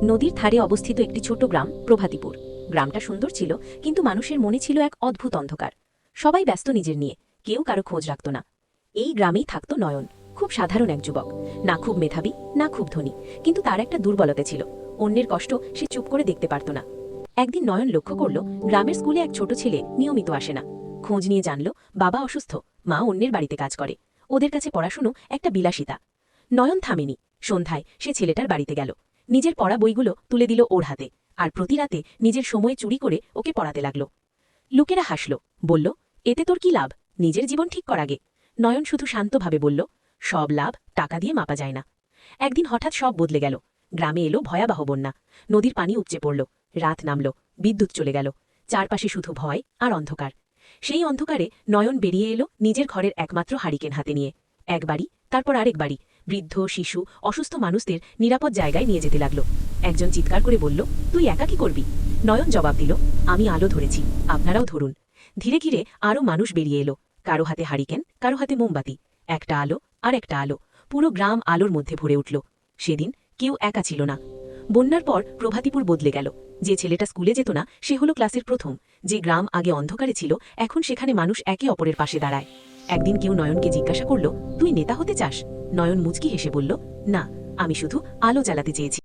নদীর ধারে অবস্থিত একটি ছোট গ্রাম প্রভাতিপুর। গ্রামটা সুন্দর ছিল, কিন্তু মানুষের মনে ছিল এক অদ্ভুত অন্ধকার। সবাই ব্যস্ত নিজের নিয়ে, কেউ কারো খোঁজ রাখত না। এই গ্রামেই থাকত নয়ন। খুব সাধারণ এক যুবক, না খুব মেধাবী না খুব ধনী, কিন্তু তার একটা দুর্বলতা ছিল, অন্যের কষ্ট সে চুপ করে দেখতে পারত না। একদিন নয়ন লক্ষ্য করল, গ্রামের স্কুলে এক ছোট ছেলে নিয়মিত আসে না। খোঁজ নিয়ে জানল বাবা অসুস্থ, মা অন্যের বাড়িতে কাজ করে। ওদের কাছে পড়াশুনো একটা বিলাসিতা। নয়ন থামেনি। সন্ধ্যায় সে ছেলেটার বাড়িতে গেল, নিজের পড়া বইগুলো তুলে দিল ওর হাতে, আর প্রতি রাতে নিজের সময় চুরি করে ওকে পড়াতে লাগল। লোকেরা হাসল, বলল, এতে তোর কি লাভ, নিজের জীবন ঠিক কর আগে। নয়ন শুধু শান্তভাবে বলল, সব লাভ টাকা দিয়ে মাপা যায় না। একদিন হঠাৎ সব বদলে গেল। গ্রামে এলো ভয়াবহ বন্যা। নদীর পানি উপচে পড়ল, রাত নামল, বিদ্যুৎ চলে গেল। চারপাশে শুধু ভয় আর অন্ধকার। সেই অন্ধকারে নয়ন বেরিয়ে এলো নিজের ঘরের একমাত্র হারিকেন হাতে নিয়ে। এক বাড়ি, তারপর আরেক বাড়ি, বৃদ্ধ, শিশু, অসুস্থ মানুষদের নিরাপদ জায়গায় নিয়ে যেতে লাগলো। একজন চিৎকার করে বলল, তুই একা কি করবি? নয়ন জবাব দিল, আমি আলো ধরেছি, আপনারাও ধরুন। ধীরে ধীরে আরও মানুষ বেরিয়ে এলো, কারো হাতে হারিকেন, কারো হাতে মোমবাতি। একটা আলো আর একটা আলো, পুরো গ্রাম আলোর মধ্যে ভরে উঠল। সেদিন কেউ একা ছিল না। বন্যার পর প্রভাতিপুর বদলে গেল। যে ছেলেটা স্কুলে যেত না সে হলো ক্লাসের প্রথম। যে গ্রাম আগে অন্ধকারে ছিল, এখন সেখানে মানুষ একে অপরের পাশে দাঁড়ায়। একদিন কেউ নয়নকে জিজ্ঞাসা করল, তুই নেতা হতে চাস? নয়ন মুচকি হেসে বলল, না, আমি শুধু আলো জ্বালাতে চেয়েছি।